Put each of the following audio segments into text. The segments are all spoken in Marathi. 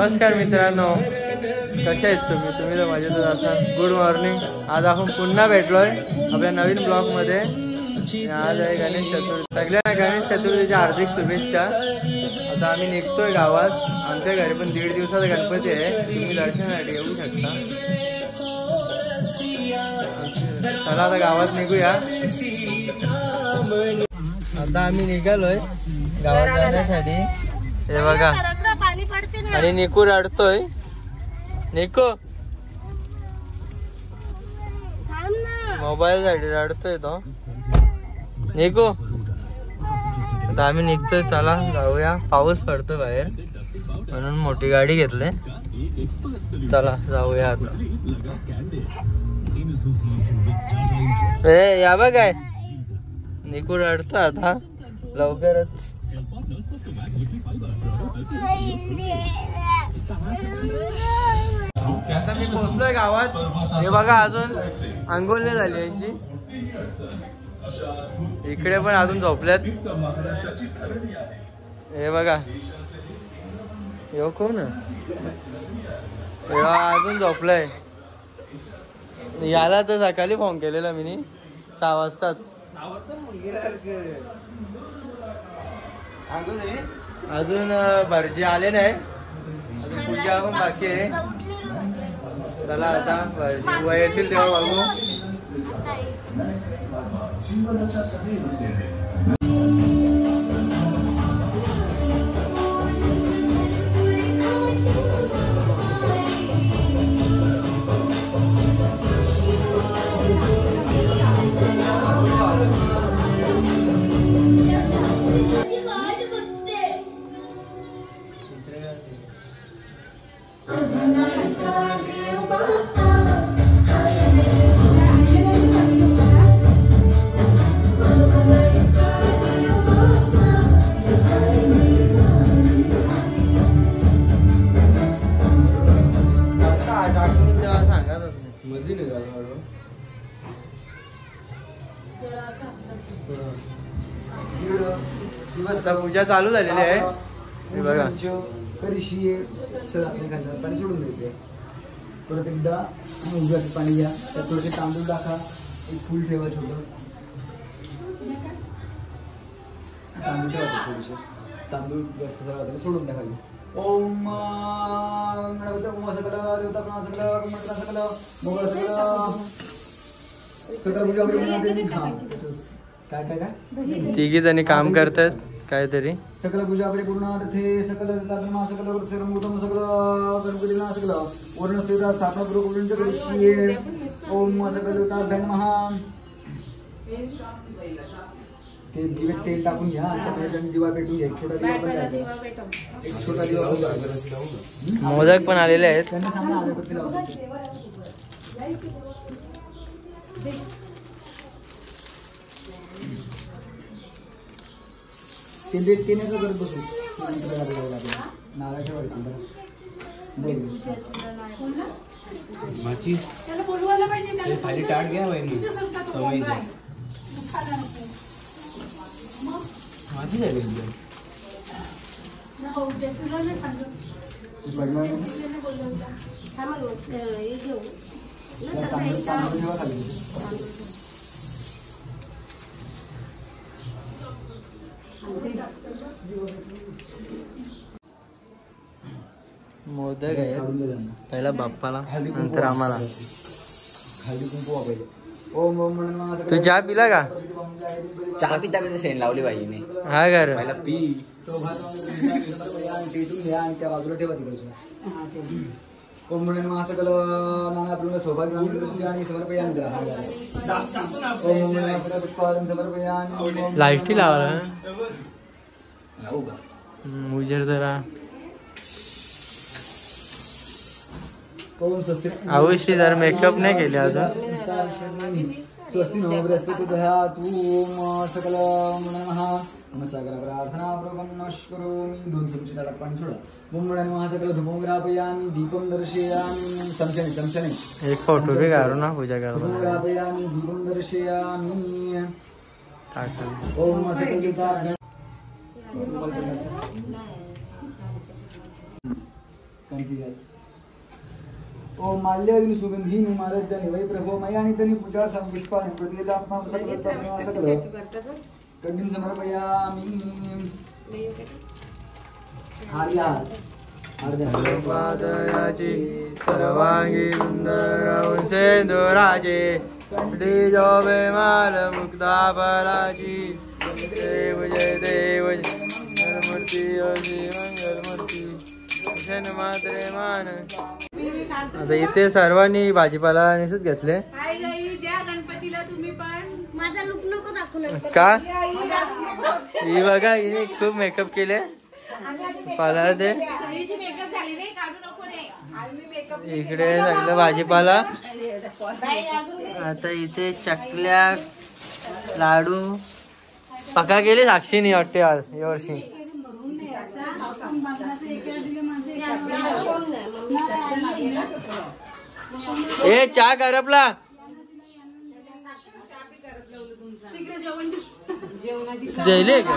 नमस्कार मित्रांनो, कसे आहेत तुम्ही? तुम्ही तर मजेतच असाल. Good morning. आज आपण पुन्हा भेटलोय आपल्या नवीन ब्लॉगमध्ये. आज आहे गणेश चतुर्थी. सगळ्यांना गणेश चतुर्थीच्या हार्दिक शुभेच्छा. आता आम्ही निघतोय गावात. आमच्या घरी पण 1.5 दिवसाचा गणपती आहे. तुम्ही दर्शनासाठी येऊ शकता. चला आता गावात निघूया. आता आम्ही निघालोय गावात जाण्यासाठी. हे बघा, आणि निकू रडतोय. निकू मोबाईल साठी रडतोय तो. निकू आता आम्ही निघतोय. चला जाऊया. पाऊस पडतोय बाहेर म्हणून मोठी गाडी घेतली. चला जाऊया आता. या बघ काय निकू रडतो आता. लवकरच आता मी पोहोचलोय गावात. हे बघा, अजून अंघोळ नाही झाली यांची. इकडे पण अजून झोपल्यात. हे बघा, येऊ कोण अजून झोपलंय. याला तर सकाळी फोन केलेला मी 6 वाजताच. अजून भरजी आले नाही. पूजा पण बाकी आहे. चला आता भरजी वय येतील तेव्हा बघू. पूजा चालू झालेली आहे. हे बघा, पाणी सोडून द्यायचं. परत एकदा उघड्याचं पाणी घ्या. त्यात थोडेसे तांदूळ टाका. एक फुल ठेवा छोटं. तांदूळ ठेवायचं. थोडेसे तांदूळ जास्त झाला सोडून द्या खाली. ओम सकल देवता सकल सकल मोगळ सकल सकल पूजा. काय काय काय तिघी जणी काम करतात काहीतरी. सकल पूजा परिपूर्ण अर्थे सकल तात्मा सकल सर्वोत्तम सकल गणपतीना सकल वर्ण स्थिता स्थापना पूर्वक करिष्ये. ओम सकल देवताभ्यां नमः. ते दिवे तेल टाकून घ्या. असं दिवा पेटून घ्या. एक छोटा दिवा पण एक छोटा दिवा. मोदक पण आलेले आहेत. त्यांना सांगा अगरबत्ती लावून. ते करत बसू. नारळ ठेवायचं. खाली टाट घ्या माझी मोदक आहेत. पहिला बाप्पाला, नंतर आम्हाला. हळदी कुंकू वापरले. ओम ओम म्हणून तू चहा पिला का? चहा पिता कधी सेन लावली पाहिजे. हा कर पहिला पी. आणि त्या बाजूला ठेवा तिकडे. ओम म्हणून महासकल नाना आपल्याला सौभाग्य आणि समर्पयान द्या. ओम पुष्पादन समर्पयान. लाईटी लावला लावू का? उजेड जरा. अवश्य जर मेकअप नाही केले अजून. स्वस्ति नो बृहस्पतिर्दधा तू ओम सकल नमः नमस्कार प्रार्थना पूर्वकं नमस्करोमि. 2 चमचे ताटात पाणी सोडा. ओम नमः सकल धूपं ग्रापयामि. दीपं दर्शयामि. चमच्याने एक फोटो भी काढू ना पूजा करा. धूपं ग्रापयामि. दीपं दर्शयामि. ओम सकल देवता ओम माल्यादिनी सुगंधीनि मालद्यानि वै प्रभो मयानि तनि पूजार्थं पुष्पाणि प्रतिदात्मां सकलं कड्डीं समर्पयामि पादयाची सर्वांगी सुंदर सेंदुराचे जोबे माल मुक्ता फलाची देव जय देव मंगलमूर्ती मंगलमूर्ती मात्रे मान. आता इथे सर्वांनी भाजीपाला निसत घेतले. गणपतीला तुम्ही पण माझा लुक नको दाखवू का ही बघा हिने खूप मेकअप केले पाला ते इकडे सगळं भाजीपाला. आता इथे चकल्या लाडू पका गेले साक्षीनी वाटते आज यावर्षी. ए चहा करपला जेवले का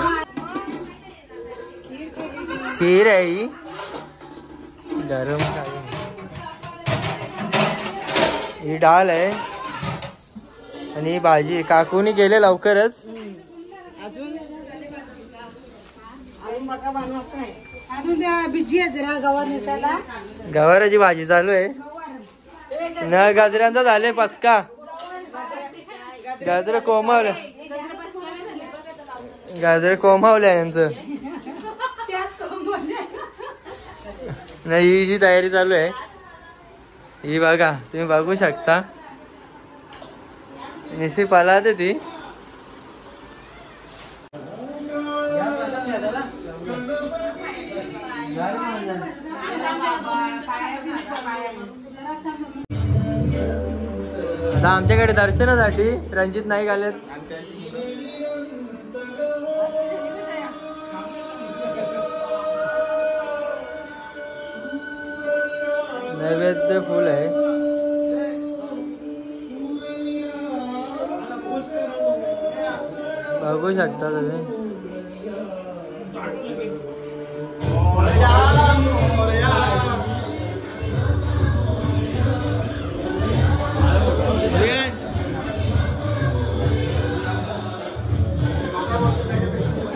खीर आहे ही गरम ही डाळ आहे आणि ही भाजी काकूनी केले लवकरच. गवाराची भाजी चालू आहे न गाजरांचा झाले पचका गाजर कोमावलं गाजर कोमावल्या यांचं नाही. ही जी तयारी चालू आहे ही बघा तुम्ही बघू शकता निसी पाला ती आता आमच्याकडे दर्शनासाठी रणजित नाईक आलेत. नैवेद्य फुल आहे. बघू शकता तुम्ही.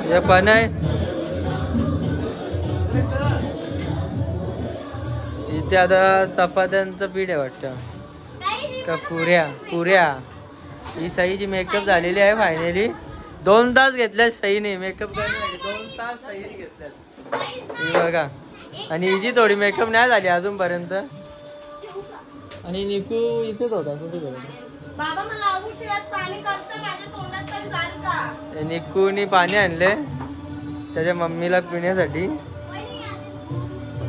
हे पण आहे इथे आता चपात्यांचं पीठ आहे वाटतं का पुऱ्या. ही सईची मेकअप झालेली आहे फायनली. 2 तास घेतल्यात सईने मेकअप करण्यासाठी. 2 तास सईने घेतल्यात ही बघा. आणि हिची थोडी मेकअप नाही झाली अजूनपर्यंत. आणि निकू इथेच होता कुठे बाबा मला उशिरात पाणी करतं माझ्या तोंडात पण जाल का. निकूनी पाणी आणले त्याच्या मम्मीला पिण्यासाठी.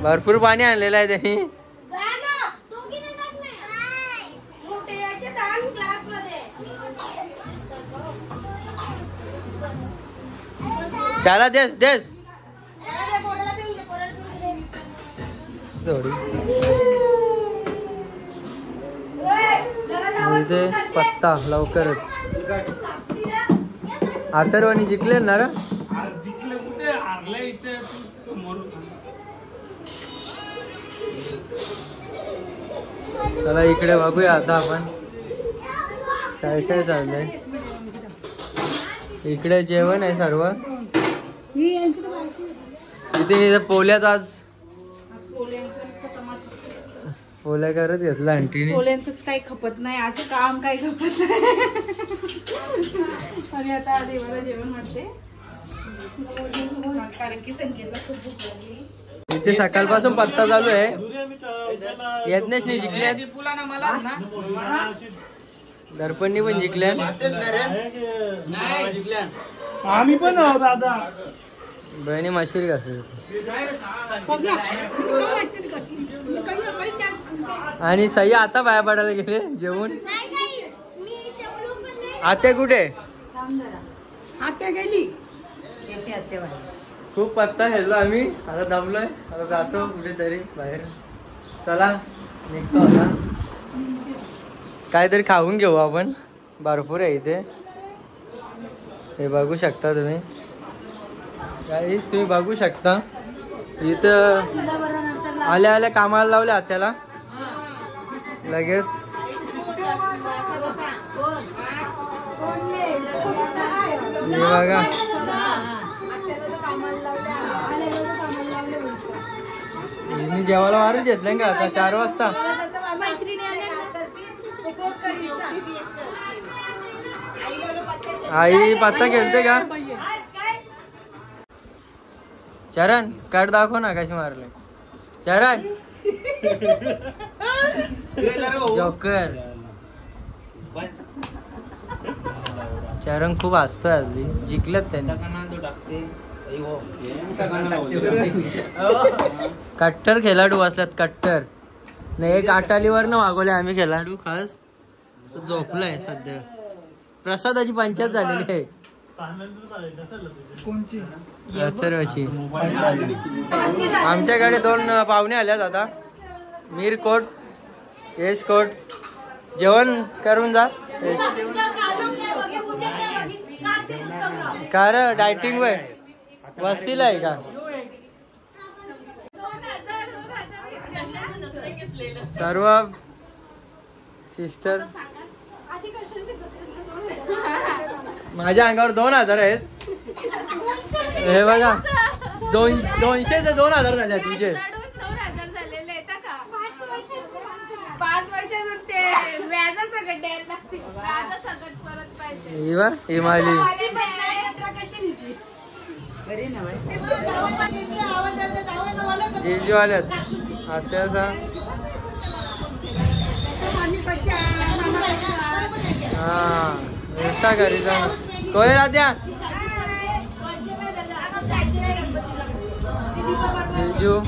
भरपूर पाणी आणलेलं आहे त्यांनी. त्याला देस देस थोडी. इथे पत्ता लवकरच अथर्वणी जिंकले ना रे. चला इकडे बघूया आता आपण काय काय चाललंय. इकडे जेवण आहे सर्व. इथे पोल्याच आज पोल्या करत घेतला आंटीने. पोल्यांचंच काही खपत नाही आज काम काही खपत नाही. आणि आता देवाला जेवण वाटते कारण की संगीतला खूप भूक लागली. इथे सकाळपासून पत्ता चालू आहे. यज्ञेश नाही जिंकल्या दर्पणनी पण जिंकल्या. आम्ही पण दादा बहिणी माशिरी घासली. आणि सई आता बाया पडायला गेले जेवून. आत्या कुठे आत्या गेली. खूप पत्ता खेळलो आम्ही. आता दमलोय. आता जातो कुठेतरी बाहेर. चला निघतो आता. काहीतरी खाऊन घेऊ आपण. भरपूर आहे इथे. हे बघू शकता तुम्ही. काहीच तुम्ही बघू शकता इथं आल्या आल्या कामाला लावल्या आत्याला लगेच. हे बघा मी जेवायला वारच घेतलं का आता 4 वाजता. आई पत्ता खेळते का? चरण काढ दाखव ना कशी मारले. चरण जोकर. चरण खूप हसतोय हल्ली. जिंकलेत त्यांनी. कट्टर खेळाडू असतात कट्टर. नाही एक आटालीवर न वागवले आम्ही खेळाडू खास. तो झोपलाय सध्या. प्रसादाची पंचायत झालेली आहे. अथर्वची. आमच्याकडे 2 पाहुणे आल्यात आता. मीर कोट यश कोट. जेवण करून जा. कारण डायटिंग वय वस्तीला आहे का? सर्व सिस्टर माझ्या अंगावर 2000 आहेत. हे बघा 200 ते 2000 झाले तुझे. 5 वर्ष सुटते व्याजासकट द्यायला लागते. व्याजासकट परत पाहिजे. हिमाली जेजू आल्यात आत्याचा. हा रस्ता घरी जा. कोय राहत्या जेजू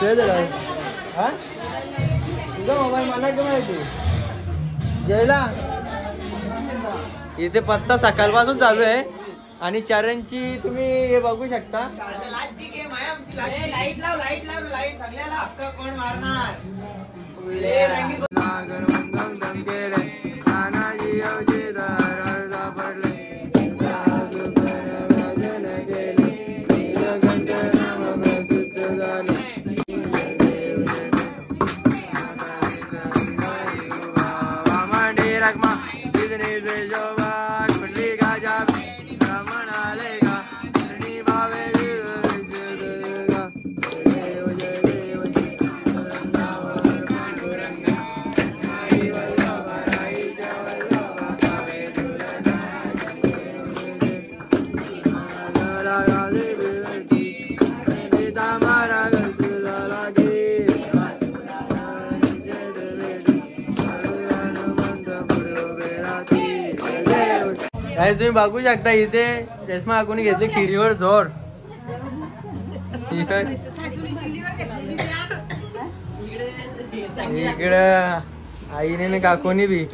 ते झालं. हा तुझा मोबाईल मला एकदम माहिती. जयला इथे पत्ता सकाळपासून चालू आहे आणि चरणची तुम्ही हे बघू शकता. तुम्ही बघू शकता इथे रेशमा आकुनी घेतले खिरीवर जोर. इकडे आईने काकूनी बी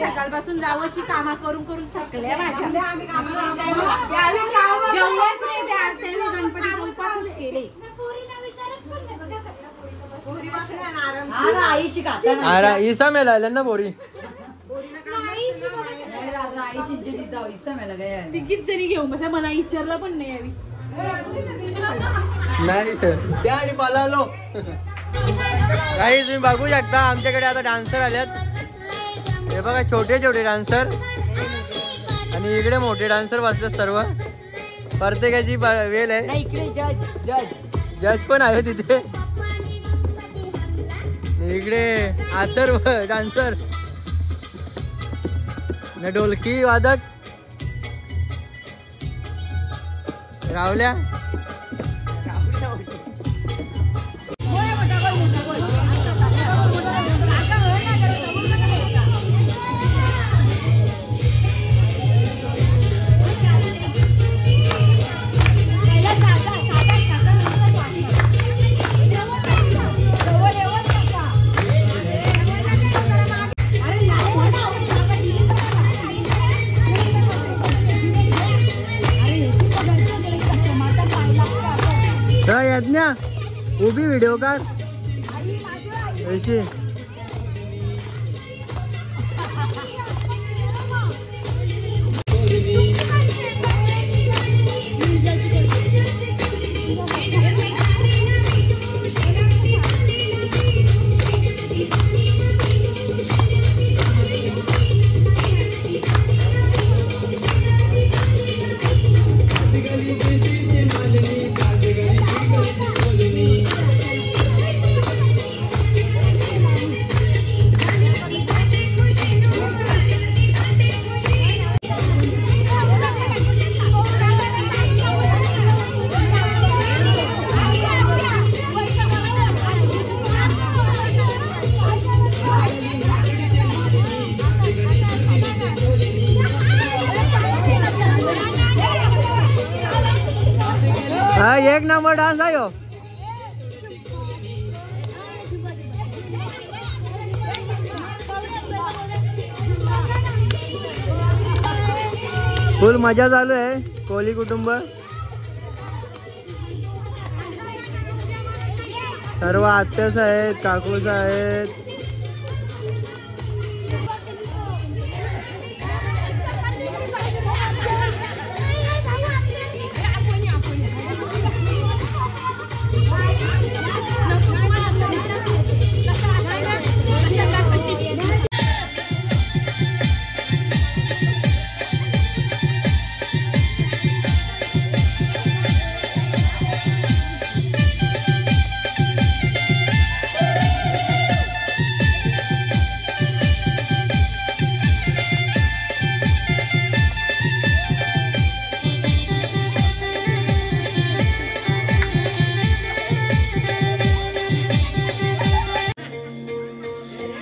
सकाळपासून जावशी कामा करून करून थकल्या माझ्या. गणपती उपास केले. ईसा मेला ना बोरी. तिकीट जरी घेऊ मला विचारला पण नाही आम्ही. नाही त्या आणि पळालो. काही तुम्ही बघू शकता आमच्याकडे आता डान्सर आल्यात. हे बघा छोटे छोटे डान्सर आणि इकडे मोठे डान्सर बसले सर्व. प्रत्येकाची वेल आहे. इकडे जज पण आहे तिथे. इकडे अथर्व डान्सर न ढोलकी वादक रावल्या. यज्ञा उभी व्हिडिओ काढ. एक नंबर डान्स आहे हो. फुल मजा चालू आहे. कोहली कुटुंब सर्व आत्याच आहेत, काकूच आहेत.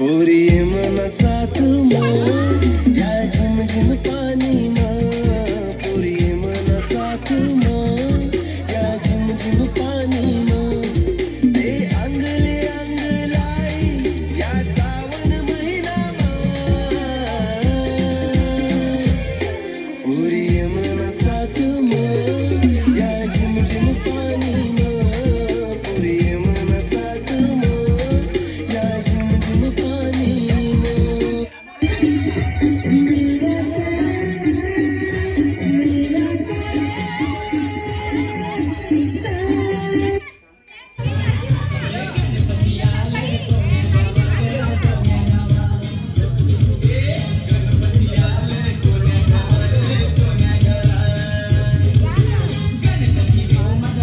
पोरी मनसात या झिम झिम पाणी पोरी मनसात या झिम झिम पाणी ते अंगले अंगलाई या सावन महिना पोरी मनसात या झिम झिम पाणी पोरी मनसात या झिम झिम पाणी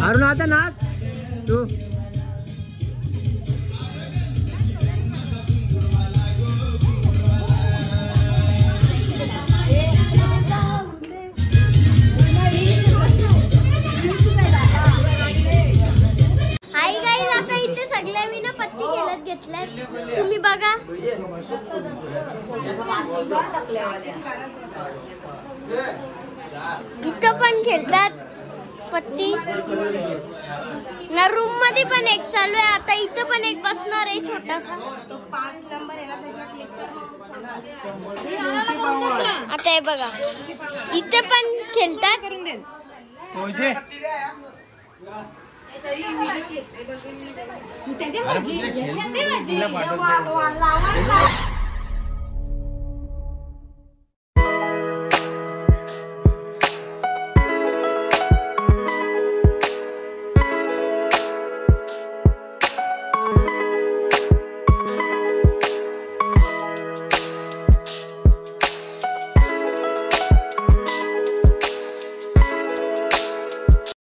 अरुण आता नाच तू. हाय गाईज, आता इथे सगळ्या मी ना पत्ती केलत घेतल्यात. तुम्ही बघा. इथं पण खेळतात पत्ती ना. रूम मध्ये पण एक चालू आहे. आता इथं पण एक बसणार आहे छोटासा. 5 नंबर आहे ना, त्याच्यात क्लिक कर. आता हे बघा, इथे पण खेळतात. करून दे त्याच्या